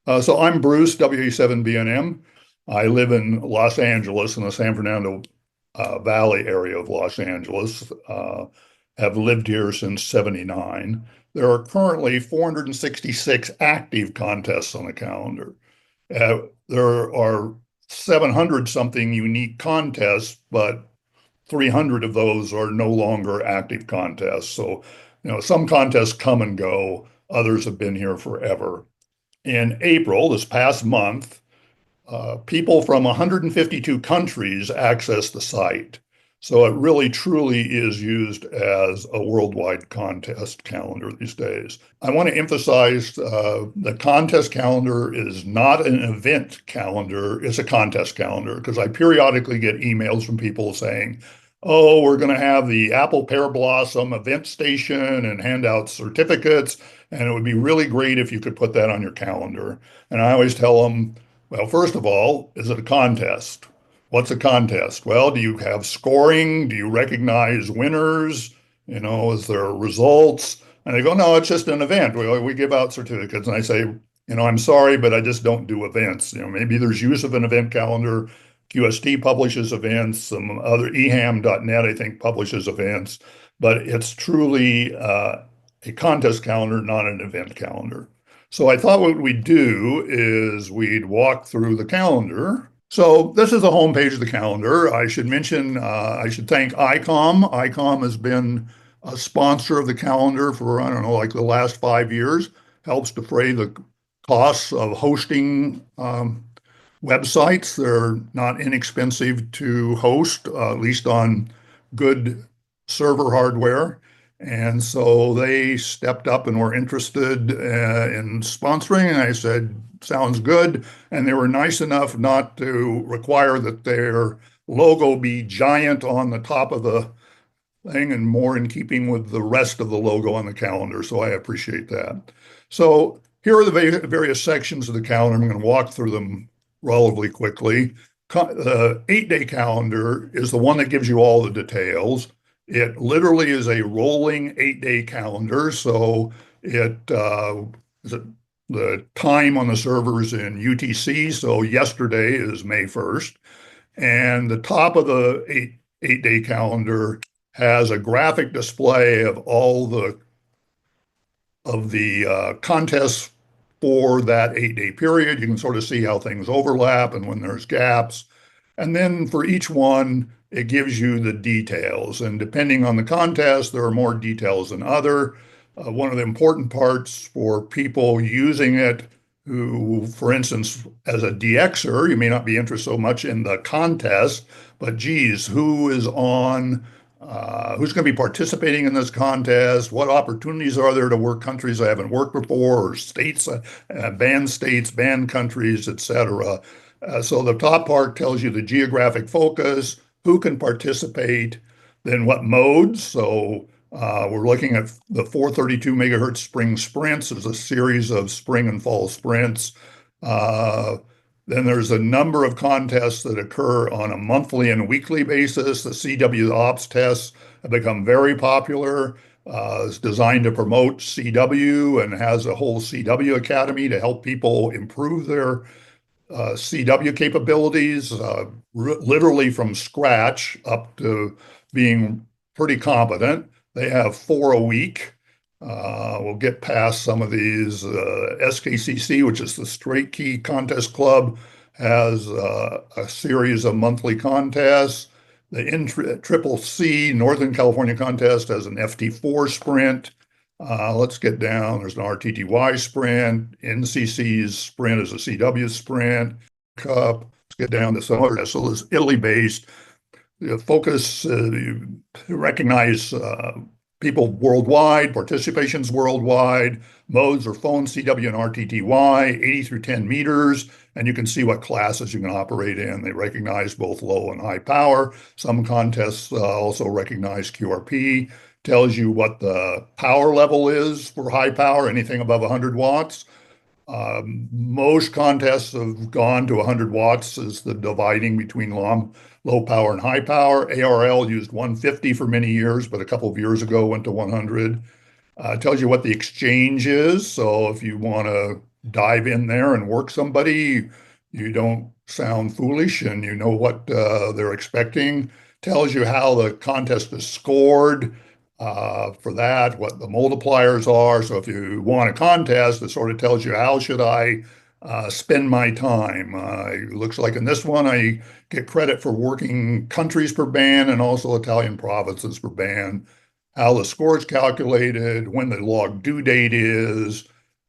So I'm Bruce, WA7BNM. I live in Los Angeles in the San Fernando Valley area of Los Angeles. Have lived here since '79. There are currently 466 active contests on the calendar. There are 700 something unique contests, but 300 of those are no longer active contests. So, some contests come and go. Others have been here forever. In April, this past month, people from 152 countries access the site. So it really truly is used as a worldwide contest calendar these days. I want to emphasize the contest calendar is not an event calendar, it's a contest calendar because I periodically get emails from people saying, oh, we're going to have the Apple Pear Blossom event station and hand out certificates, and it would be really great if you could put that on your calendar. And I always tell them, well, first of all, is it a contest? What's a contest? Well, do you have scoring? Do you recognize winners? Is there results? And they go, no, it's just an event. We give out certificates. And I say, I'm sorry, but I just don't do events. Maybe there's use of an event calendar. QST publishes events. Some other eham.net, I think, publishes events. But it's truly a contest calendar, not an event calendar. So I thought what we'd do is we'd walk through the calendar. So this is the homepage of the calendar. I should mention, I should thank ICOM. ICOM has been a sponsor of the calendar for, I don't know, like the last 5 years, helps defray the costs of hosting websites. They're not inexpensive to host, at least on good server hardware. And so they stepped up and were interested in sponsoring. And I said, sounds good. And they were nice enough not to require that their logo be giant on the top of the thing and more in keeping with the rest of the logo on the calendar. So I appreciate that. So here are the various sections of the calendar. I'm going to walk through them relatively quickly. The 8-day calendar is the one that gives you all the details. It literally is a rolling 8-day calendar. So the time on the servers in UTC. So yesterday is May 1st. And the top of the eight-day calendar has a graphic display of all the contests for that 8-day period. You can sort of see how things overlap and when there's gaps. And then for each one, it gives you the details. And depending on the contest, there are more details than other. One of the important parts for people using it who, for instance, as a DXer, you may not be interested so much in the contest, but geez, who's going to be participating in this contest? What opportunities are there to work countries I haven't worked before, or states, banned countries, etc. So the top part tells you the geographic focus, who can participate, then what modes. So we're looking at the 432 megahertz spring sprints as a series of spring and fall sprints. Then there's a number of contests that occur on a monthly and weekly basis. The CW Ops tests have become very popular. It's designed to promote CW and has a whole CW Academy to help people improve their CW capabilities, literally from scratch up to being pretty competent. They have 4 a week. We'll get past some of these. SKCC, which is the Straight Key Contest Club, has a series of monthly contests. The NCCC Northern California Contest has an FT4 sprint. Let's get down. There's an RTTY sprint. NCC's sprint is a CW sprint. Cup. Let's get down to some other. So it's Italy-based. Focus, recognize people worldwide, participations worldwide, modes are phone, CW, and RTTY, 80 through 10 meters, and you can see what classes you can operate in. They recognize both low and high power. Some contests also recognize QRP, tells you what the power level is for high power, anything above 100 watts. Most contests have gone to 100 watts as the dividing between low power and high power. ARL used 150 for many years, but a couple of years ago went to 100. Tells you what the exchange is. So if you want to dive in there and work somebody. You don't sound foolish and you know what they're expecting. Tells you how the contest is scored for that, what the multipliers are. So if you want a contest, it sort of tells you how should I spend my time. It looks like in this one, I get credit for working countries per band and also Italian provinces per band, how the score is calculated, when the log due date is,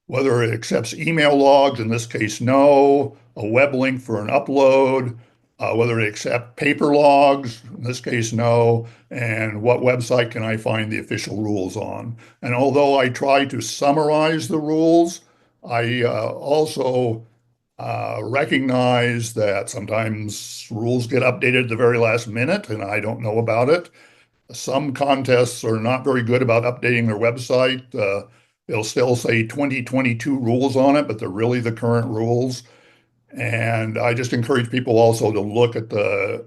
whether it accepts email logs, in this case, no, a web link for an upload, whether it accepts paper logs, in this case, no, and what website can I find the official rules on. And although I try to summarize the rules, I also recognize that sometimes rules get updated at the very last minute and I don't know about it. Some contests are not very good about updating their website. They'll still say 2022 rules on it, but they're really the current rules. And I just encourage people also to look at the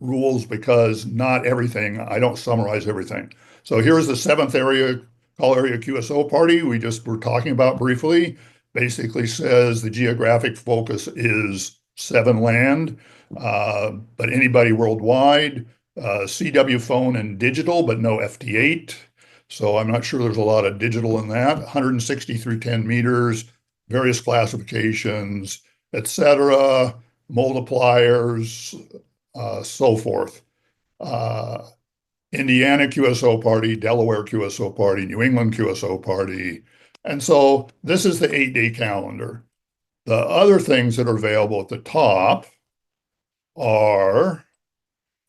rules because not everything, I don't summarize everything. So here's the seventh area, call area QSO party we just were talking about briefly. Basically says the geographic focus is 7 land, but anybody worldwide, CW phone and digital, but no FT8. So I'm not sure there's a lot of digital in that. 160 through 10 meters, various classifications, etc., multipliers, so forth. Indiana QSO party, Delaware QSO party, New England QSO party. And so this is the 8-day calendar. The other things that are available at the top are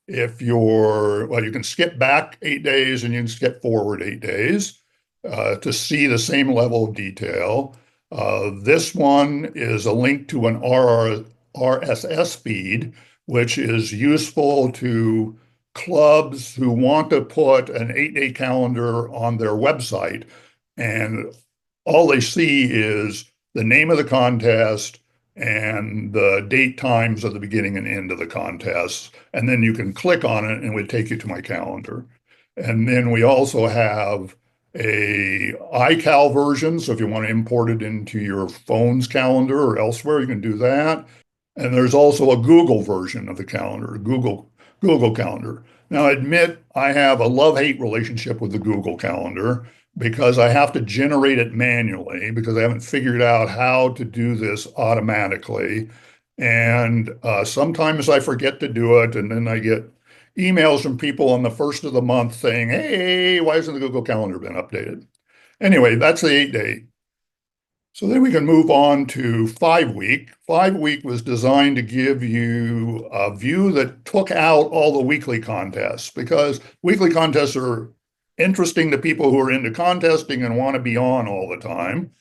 if you're, well, you can skip back 8 days and you can skip forward 8 days to see the same level of detail. This one is a link to an RSS feed, which is useful to clubs who want to put an 8-day calendar on their website. And all they see is the name of the contest and the date times of the beginning and end of the contest. And then you can click on it and it would take you to my calendar. And then we also have a iCal version. So if you want to import it into your phone's calendar or elsewhere, you can do that. And there's also a Google version of the calendar, Google Calendar. Now, I admit I have a love-hate relationship with the Google Calendar because I have to generate it manually because I haven't figured out how to do this automatically. And sometimes I forget to do it, and then I get emails from people on the first of the month saying, hey, why hasn't the Google Calendar been updated? Anyway, that's the 8-day. So then we can move on to 5-week. 5-week was designed to give you a view that took out all the weekly contests because weekly contests are interesting to people who are into contesting and want to be on all the time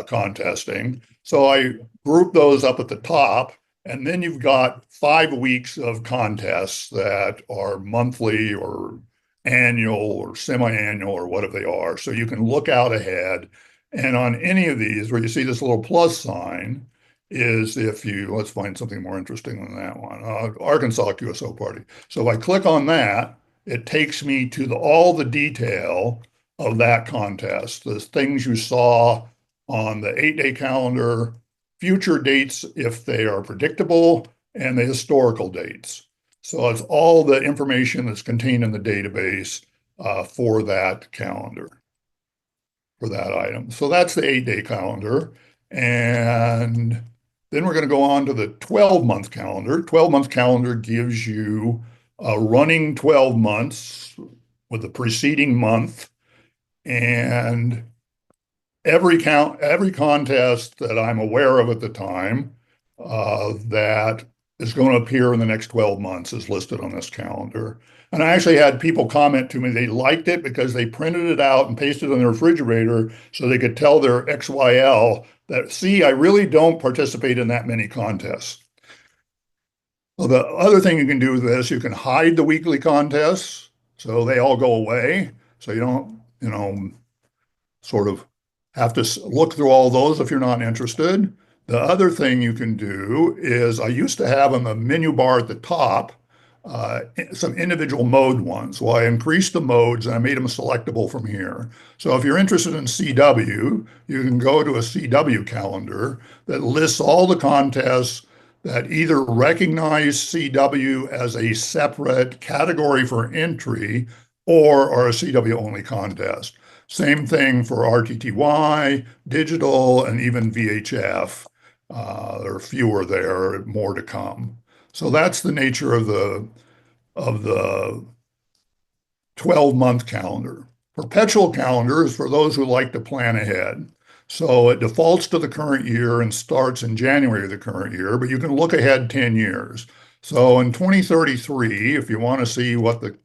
contesting. So I grouped those up at the top, and then you've got 5 weeks of contests that are monthly or annual or semi-annual or whatever they are. So you can look out ahead. And on any of these where you see this little plus sign is if you, let's find something more interesting than that one, Arkansas QSO party. So if I click on that, it takes me to all the detail of that contest, the things you saw on the 8-day calendar, future dates if they are predictable, and the historical dates. So it's all the information that's contained in the database for that calendar, for that item. So that's the 8-day calendar. And then we're going to go on to the 12-month calendar. 12-month calendar gives you a running 12 months with the preceding month. And every contest that I'm aware of at the time that is going to appear in the next 12 months is listed on this calendar. And I actually had people comment to me they liked it because they printed it out and pasted it on their refrigerator so they could tell their XYL that, see, I really don't participate in that many contests. Well, the other thing you can do with this, you can hide the weekly contests so they all go away. So you don't, sort of have to look through all those if you're not interested. The other thing you can do is I used to have on the menu bar at the top some individual mode ones. Well, I increased the modes and I made them selectable from here. So if you're interested in CW, you can go to a CW calendar that lists all the contests that either recognize CW as a separate category for entry or are a CW only contest. Same thing for RTTY, digital, and even VHF. There are fewer there, more to come. So that's the nature of the 12-month calendar. Perpetual calendar is for those who like to plan ahead. So it defaults to the current year and starts in January of the current year, but you can look ahead 10 years. So in 2033, if you want to see what the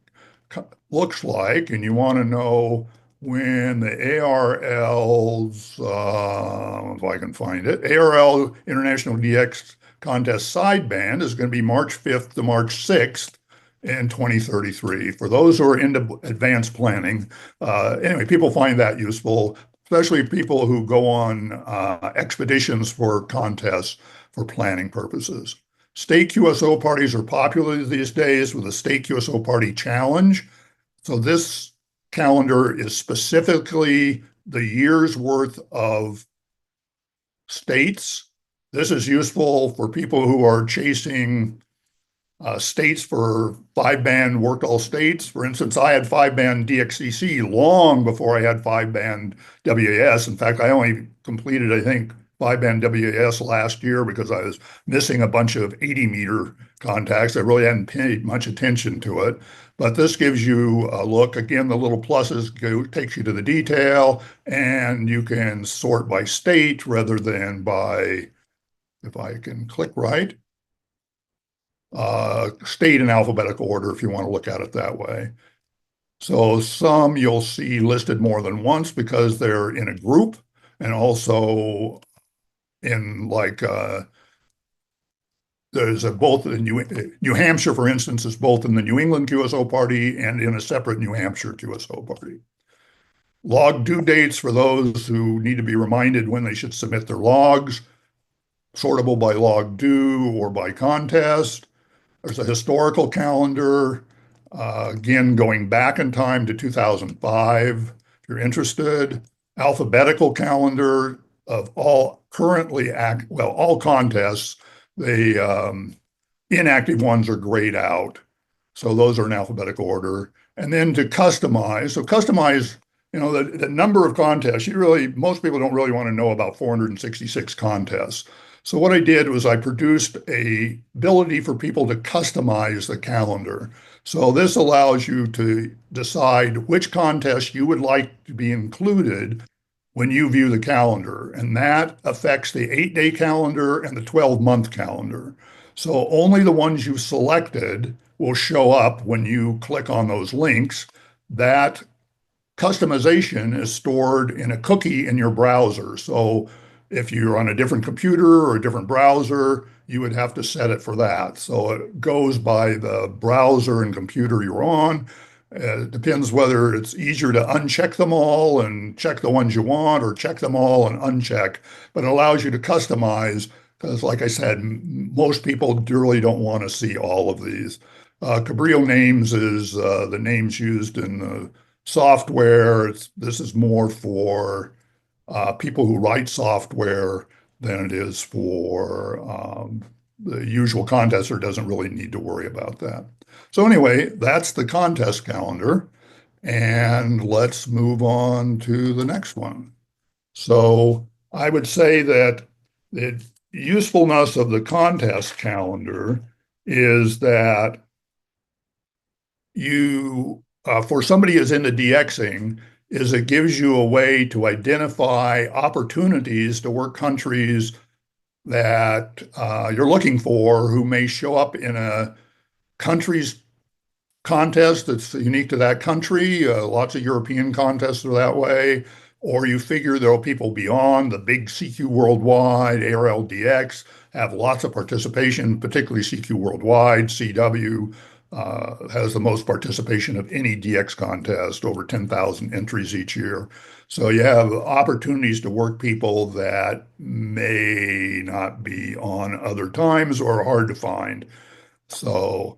looks like and you want to know when the ARL's, if I can find it, ARL International DX Contest sideband is going to be March 5th to March 6th in 2033. For those who are into advanced planning, anyway, people find that useful, especially people who go on expeditions for contests for planning purposes. State QSO parties are popular these days with the State QSO Party Challenge. So this calendar is specifically the year's worth of states. This is useful for people who are chasing states for 5-band worked all states. For instance, I had 5-band DXCC long before I had 5-band WAS. In fact, I only completed, I think, 5-band WAS last year because I was missing a bunch of 80-meter contacts. I really hadn't paid much attention to it. But this gives you a look. Again, the little pluses takes you to the detail, and you can sort by state rather than by, if I can click right, state in alphabetical order if you want to look at it that way. So some you'll see listed more than once because they're in a group, and also in like there's both in New Hampshire, for instance, is both in the New England QSO party and in a separate New Hampshire QSO party. Log due dates for those who need to be reminded when they should submit their logs, sortable by log due or by contest. There's a historical calendar, again, going back in time to 2005, if you're interested. Alphabetical calendar of all all contests. The inactive ones are grayed out. So those are in alphabetical order. And then to customize, the number of contests, most people don't really want to know about 466 contests. So what I did was I produced a ability for people to customize the calendar. So this allows you to decide which contests you would like to be included when you view the calendar. And that affects the 8-day calendar and the 12-month calendar. So only the ones you selected will show up when you click on those links. That customization is stored in a cookie in your browser. So if you're on a different computer or a different browser, you would have to set it for that. So it goes by the browser and computer you're on. It depends whether it's easier to uncheck them all and check the ones you want or check them all and uncheck, but it allows you to customize because, like I said, most people really don't want to see all of these. Cabrillo names is the names used in the software. This is more for people who write software than it is for the usual contester doesn't really need to worry about that. So anyway, that's the contest calendar. And let's move on to the next one. So I would say that the usefulness of the contest calendar is that for somebody who's into DXing, is it gives you a way to identify opportunities to work countries that you're looking for who may show up in a country's contest that's unique to that country. Lots of European contests are that way. Or you figure there are people beyond the big CQ Worldwide, ARLDX, have lots of participation, particularly CQ Worldwide. CW has the most participation of any DX contest, over 10,000 entries each year. So you have opportunities to work people that may not be on other times or hard to find. So